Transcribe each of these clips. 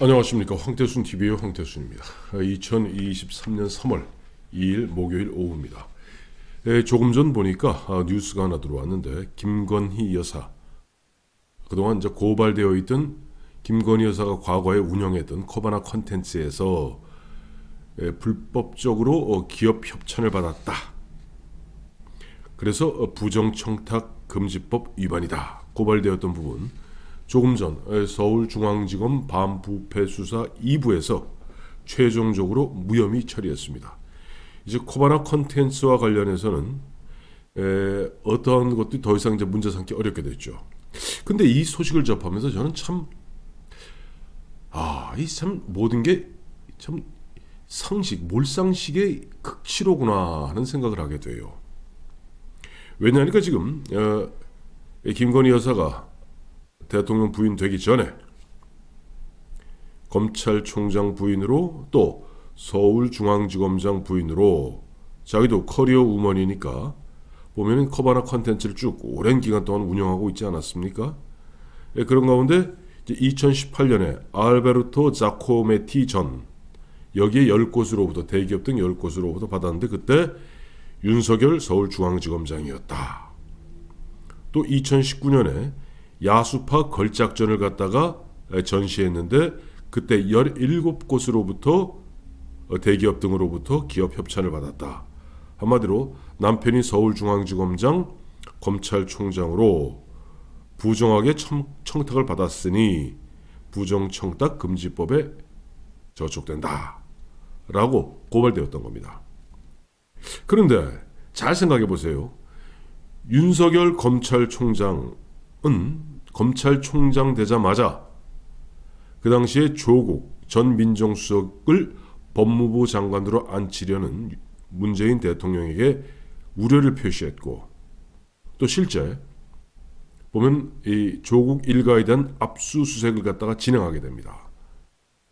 안녕하십니까. 황태순 TV의 황태순입니다. 2023년 3월 2일 목요일 오후입니다. 조금 전 보니까 뉴스가 하나 들어왔는데, 김건희 여사, 그동안 이제 고발되어 있던 김건희 여사가 과거에 운영했던 코바나 컨텐츠에서 불법적으로 기업 협찬을 받았다. 그래서 부정청탁금지법 위반이다. 고발되었던 부분, 조금 전 서울중앙지검 반부패수사 2부에서 최종적으로 무혐의 처리했습니다. 이제 코바나 컨텐츠와 관련해서는 어떠한 것도 더 이상 이제 문제 삼기 어렵게 됐죠. 근데 이 소식을 접하면서 저는 이 참 모든 게 참 몰상식의 극치로구나 하는 생각을 하게 돼요. 왜냐하니까 지금 김건희 여사가 대통령 부인 되기 전에 검찰총장 부인으로, 또 서울중앙지검장 부인으로, 자기도 커리어 우먼이니까 보면은 코바나 컨텐츠를 쭉 오랜 기간 동안 운영하고 있지 않았습니까? 그런 가운데 2018년에 알베르토 자코메티 전, 여기에 10곳으로부터, 대기업 등 10곳으로부터 받았는데, 그때 윤석열 서울중앙지검장이었다. 또 2019년에 야수파 걸작전을 갖다가 전시했는데, 그때 17곳으로부터 대기업 등으로부터 기업 협찬을 받았다. 한마디로 남편이 서울중앙지검장, 검찰총장으로 부정하게 청탁을 받았으니 부정청탁금지법에 저촉된다 라고 고발되었던 겁니다. 그런데 잘 생각해 보세요. 윤석열 검찰총장은 검찰총장 되자마자 그 당시에 조국 전 민정수석을 법무부 장관으로 앉히려는 문재인 대통령에게 우려를 표시했고, 또 실제 보면 이 조국 일가에 대한 압수수색을 갖다가 진행하게 됩니다.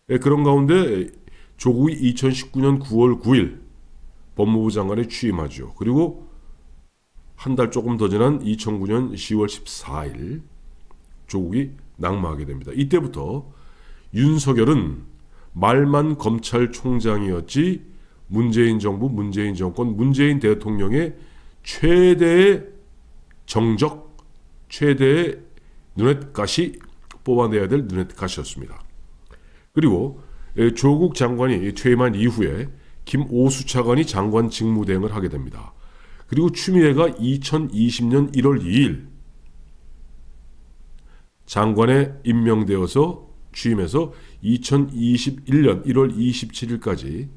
그런 가운데 조국이 2019년 9월 9일 법무부 장관에 취임하죠. 그리고 한 달 조금 더 지난 2009년 10월 14일 조국이 낙마하게 됩니다. 이때부터 윤석열은 말만 검찰총장이었지, 문재인 정부, 문재인 정권, 문재인 대통령의 최대의 정적, 최대의 눈엣가시, 뽑아내야 될 눈엣가시였습니다. 그리고 조국 장관이 퇴임한 이후에 김오수 차관이 장관 직무대행을 하게 됩니다. 그리고 추미애가 2020년 1월 2일 장관에 임명되어서 취임해서 2021년 1월 27일까지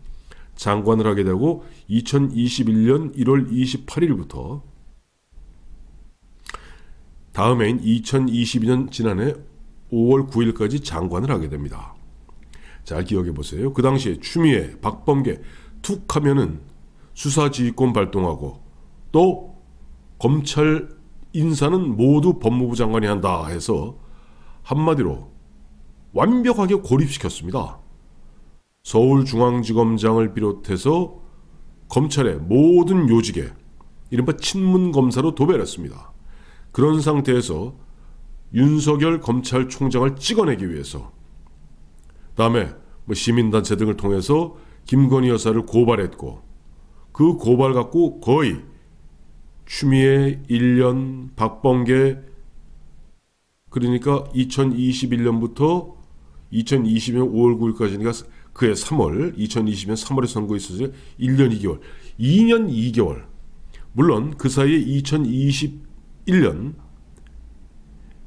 장관을 하게 되고, 2021년 1월 28일부터 다음 해인 2022년 지난해 5월 9일까지 장관을 하게 됩니다. 잘 기억해 보세요. 그 당시에 추미애, 박범계 툭 하면은 수사지휘권 발동하고, 또 검찰 인사는 모두 법무부 장관이 한다 해서 한마디로 완벽하게 고립시켰습니다. 서울중앙지검장을 비롯해서 검찰의 모든 요직에 이른바 친문검사로 도배했습니다. 그런 상태에서 윤석열 검찰총장을 찍어내기 위해서, 다음에 시민단체 등을 통해서 김건희 여사를 고발했고, 그 고발 갖고 거의 추미애 1년, 박범계, 그러니까 2021년부터 2020년 5월 9일까지니까 그해 3월, 2020년 3월에 선거에 있어서 1년 2개월, 2년 2개월. 물론 그 사이에 2021년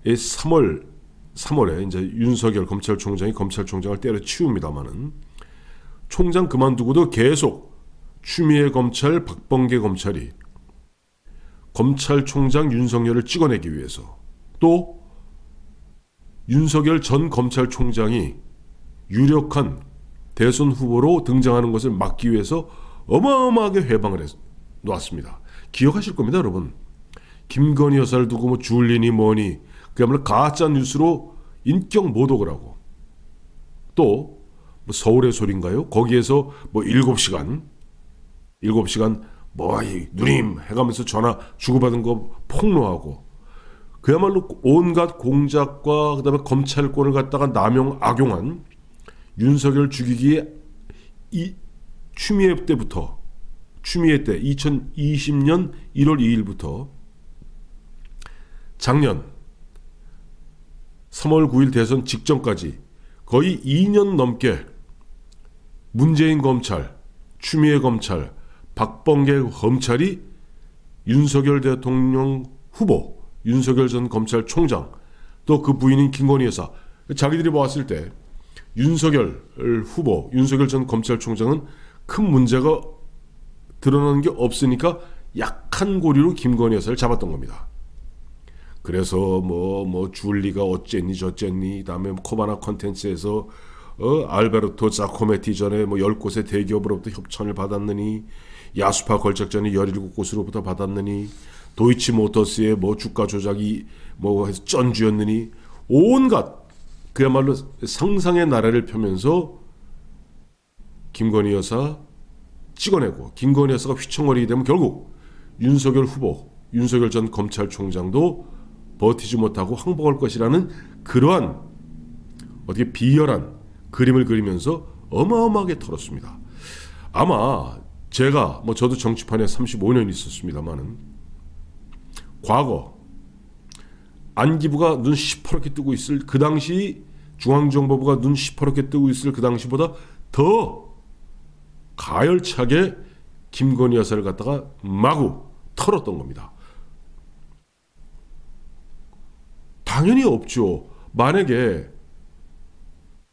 3월에 이제 윤석열 검찰총장이 검찰총장을 때려치웁니다마는, 총장 그만두고도 계속 추미애 검찰, 박범계 검찰이 검찰총장 윤석열을 찍어내기 위해서, 또 윤석열 전 검찰총장이 유력한 대선 후보로 등장하는 것을 막기 위해서 어마어마하게 회방을 놓았습니다. 기억하실 겁니다, 여러분. 김건희 여사를 두고 뭐 줄리니 뭐니 그야말로 가짜 뉴스로 인격 모독을 하고, 또 뭐 서울의 소리인가요? 거기에서 뭐 7시간 누님 해가면서 전화 주고받은 거 폭로하고, 그야말로 온갖 공작과 그다음에 검찰권을 갖다가 남용, 악용한 윤석열 죽이기에 이 추미애 때부터, 추미애 때 2020년 1월 2일부터 작년 3월 9일 대선 직전까지 거의 2년 넘게 문재인 검찰, 추미애 검찰, 박범계 검찰이 윤석열 대통령 후보, 윤석열 전 검찰총장, 또 그 부인인 김건희 여사, 자기들이 보았을 때 윤석열 후보, 윤석열 전 검찰총장은 큰 문제가 드러나는 게 없으니까 약한 고리로 김건희 여사를 잡았던 겁니다. 그래서 뭐 줄리가 어쨌니 저쨌니, 그다음에 코바나 컨텐츠에서 알베르토 자코메티 전에 뭐 10곳의 대기업으로부터 협찬을 받았느니, 야수파 걸작전이 17곳으로부터 받았느니, 도이치모터스의 뭐 주가 조작이 뭐 해서 쩐주였느니, 온갖 그야말로 상상의 나라를 펴면서 김건희 여사 찍어내고, 김건희 여사가 휘청거리게 되면 결국 윤석열 후보, 윤석열 전 검찰총장도 버티지 못하고 항복할 것이라는 그러한 어떻게 비열한 그림을 그리면서 어마어마하게 털었습니다. 아마 제가 저도 정치판에 35년 있었습니다만은, 과거 안기부가 눈 시퍼렇게 뜨고 있을 그 당시, 중앙정보부가 눈 시퍼렇게 뜨고 있을 그 당시보다 더 가열차게 김건희 여사를 갖다가 마구 털었던 겁니다. 당연히 없죠. 만약에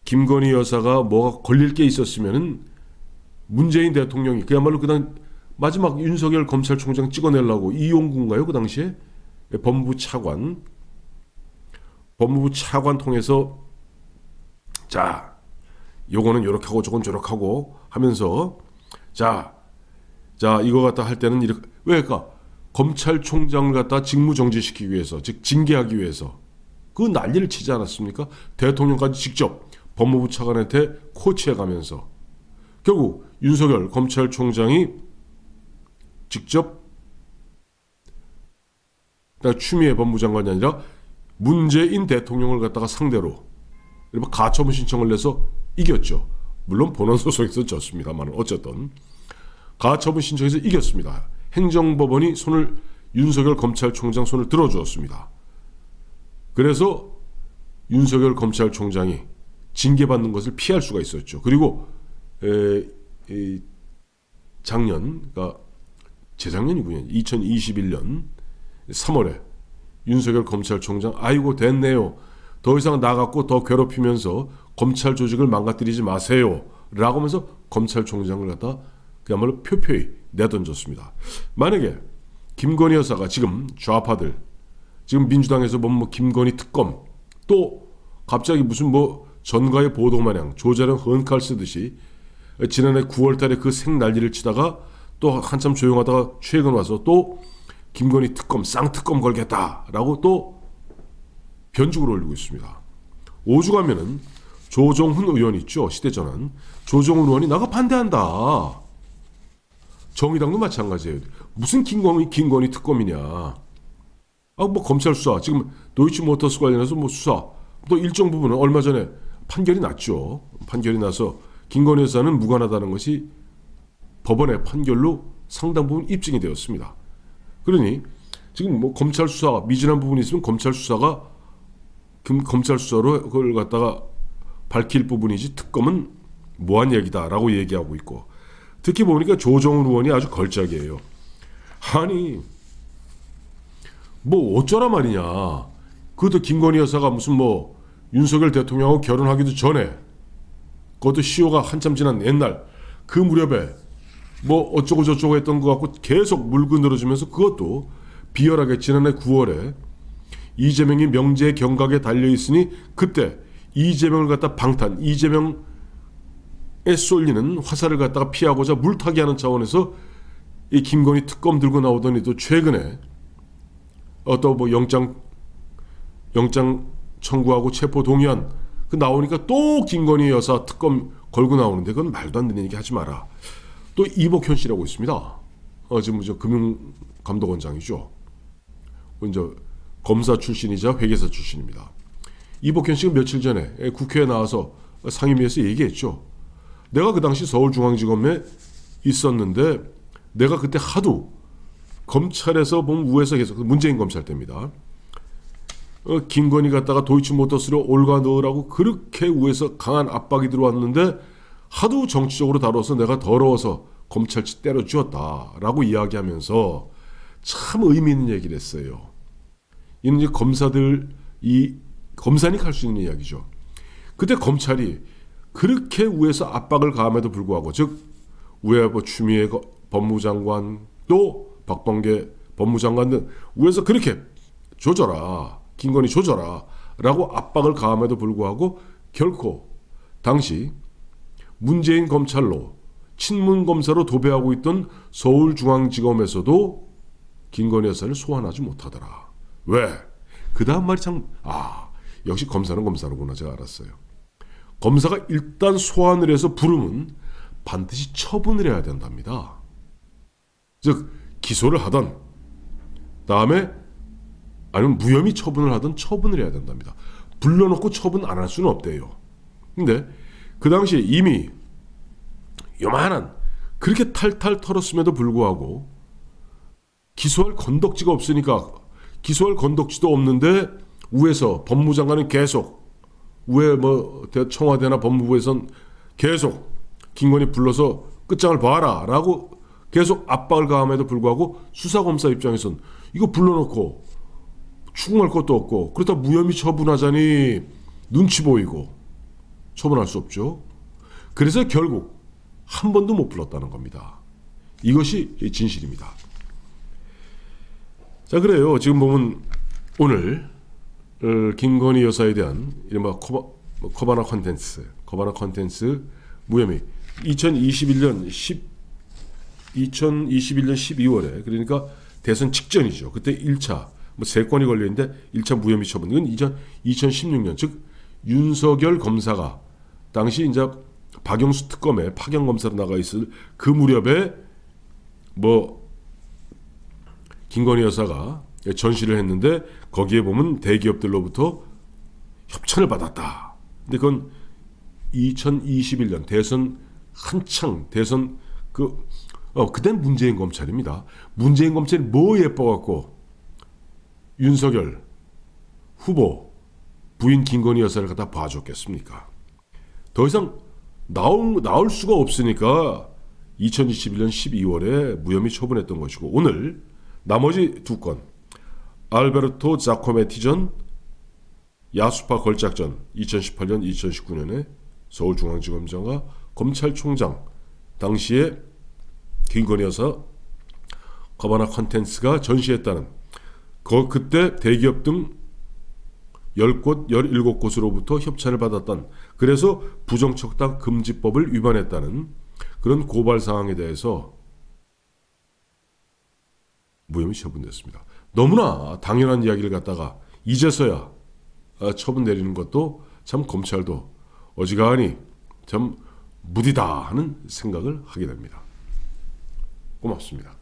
김건희 여사가 뭐가 걸릴 게 있었으면은 문재인 대통령이 그야말로 그당 마지막 윤석열 검찰총장 찍어내려고, 이용구인가요? 그 당시에 법무부 차관 통해서 자, 요거는 요렇게 하고 저건 저렇게 하고 하면서 자 이거 갖다 할 때는 이렇게, 왜일까? 검찰총장을 갖다 직무정지시키기 위해서, 즉 징계하기 위해서 그 난리를 치지 않았습니까? 대통령까지 직접 법무부 차관한테 코치해가면서 결국 윤석열 검찰총장이 직접 추미애 법무장관이 아니라 문재인 대통령을 갖다가 상대로 가처분 신청을 내서 이겼죠. 물론 본원 소송에서 졌습니다만 어쨌든 가처분 신청에서 이겼습니다. 행정법원이 윤석열 검찰총장 손을 들어주었습니다. 그래서 윤석열 검찰총장이 징계받는 것을 피할 수가 있었죠. 그리고 작년, 그러니까 재작년이군요. 2021년 3월에 윤석열 검찰총장, 아이고 됐네요. 더 이상 나갖고 더 괴롭히면서 검찰 조직을 망가뜨리지 마세요. 라고 하면서 검찰총장을 갖다 그야말로 표표히 내던졌습니다. 만약에 김건희 여사가 지금 좌파들, 지금 민주당에서 뭐 김건희 특검, 또 갑자기 무슨 전가의 보도 마냥 조자령 헌칼 쓰듯이 지난해 9월 달에 그 생난리를 치다가 또 한참 조용하다가 최근 와서 또 김건희 특검, 쌍특검 걸겠다라고 또 변죽을 올리고 있습니다. 오죽하면은 조정훈 의원 있죠, 시대전환. 조정훈 의원이 나가 반대한다. 정의당도 마찬가지예요. 무슨 김건희 특검이냐. 검찰 수사, 지금 도이치모터스 관련해서 수사, 또 일정 부분은 얼마 전에 판결이 났죠. 판결이 나서 김건희 여사는 무관하다는 것이 법원의 판결로 상당 부분 입증이 되었습니다. 그러니 지금 검찰 수사 미진한 부분이 있으면 검찰 수사로 그걸 갖다가 밝힐 부분이지, 특검은 뭐한 얘기다라고 얘기하고 있고, 특히 보니까 조정훈 의원이 아주 걸작이에요. 아니 어쩌라 말이냐. 그것도 김건희 여사가 무슨 윤석열 대통령하고 결혼하기도 전에, 그것도 시효가 한참 지난 옛날 그 무렵에 어쩌고 저쩌고 했던 것 같고 계속 물고 늘어지면서, 그것도 비열하게 지난해 9월에 이재명이 명제 경각에 달려있으니 그때 이재명을 갖다 방탄, 이재명에 쏠리는 화살을 갖다가 피하고자 물타기 하는 차원에서 이 김건희 특검 들고 나오더니, 또 최근에 어떤 영장 청구하고 체포 동의안 그 나오니까 또 김건희 여사 특검 걸고 나오는데, 그건 말도 안 되는 얘기 하지 마라. 또 이복현 씨라고 있습니다. 지금 금융감독원장이죠. 이제 검사 출신이자 회계사 출신입니다. 이복현 씨가 며칠 전에 국회에 나와서 상임위에서 얘기했죠. 내가 그 당시 서울중앙지검에 있었는데 내가 그때 하도 검찰에서 보면 우에서 계속 문재인 검찰 때입니다. 김건희 갖다가 도이치모터스로 올가 넣으라고 그렇게 우에서 강한 압박이 들어왔는데 하도 정치적으로 다뤄서 내가 더러워서 검찰치 때려 쥐었다라고 이야기하면서 참 의미 있는 얘기를 했어요. 이는 이제 검사니 할 수 있는 이야기죠. 그때 검찰이 그렇게 우에서 압박을 가함에도 불구하고, 즉 우에 추미애 법무장관 또 박범계 법무장관 등 우에서 그렇게 조져라, 김건희 조져라 라고 압박을 가함에도 불구하고 결코 당시 문재인 검찰로 친문검사로 도배하고 있던 서울중앙지검에서도 김건희 여사를 소환하지 못하더라. 왜? 그 다음 말이 참 역시 검사는 검사로구나 제가 알았어요. 검사가 일단 소환을 해서 부르면 반드시 처분을 해야 된답니다. 즉 기소를 하던 다음에 아니면 무혐의 처분을 하던 처분을 해야 된답니다. 불러놓고 처분 안 할 수는 없대요. 근데 그 당시에 이미 요만한 그렇게 탈탈 털었음에도 불구하고 기소할 건덕지가 없으니까, 기소할 건덕지도 없는데 우에서 법무장관은 계속 우에 청와대나 법무부에선 계속 김건희 불러서 끝장을 봐라 라고 계속 압박을 가함에도 불구하고 수사검사 입장에선 이거 불러놓고 추궁할 것도 없고 그렇다 무혐의 처분하자니 눈치 보이고 처분할 수 없죠. 그래서 결국 한 번도 못 불렀다는 겁니다. 이것이 진실입니다. 자, 그래요. 지금 보면 오늘 김건희 여사에 대한 이른바 커바나 컨텐츠 무혐의 2021년 12월에 그러니까 대선 직전이죠. 그때 1차 세 건이 걸려있는데 1차 무혐의 처분. 이건 2016년 즉 윤석열 검사가 당시 이제 박영수 특검에 파견 검사로 나가 있을 그 무렵에 김건희 여사가 전시를 했는데 거기에 보면 대기업들로부터 협찬을 받았다. 근데 그건 2021년 대선 한창 대선 그땐 문재인 검찰입니다. 문재인 검찰이 뭐 예뻐갖고 윤석열 후보 부인 김건희 여사를 갖다 봐줬겠습니까? 더 이상 나올 수가 없으니까 2021년 12월에 무혐의 처분했던 것이고, 오늘 나머지 두 건 알베르토 자코메티 전 야수파 걸작전 2018년 2019년에 서울중앙지검장과 검찰총장 당시에 김건희 여사 커바나 컨텐츠가 전시했다는 그때 대기업 등 10곳, 17곳으로부터 협찬을 받았던, 그래서 부정척당 금지법을 위반했다는 그런 고발사항에 대해서 무혐의 처분됐습니다. 너무나 당연한 이야기를 갖다가 이제서야 처분 내리는 것도 참 검찰도 어지간히 참 무디다 하는 생각을 하게 됩니다. 고맙습니다.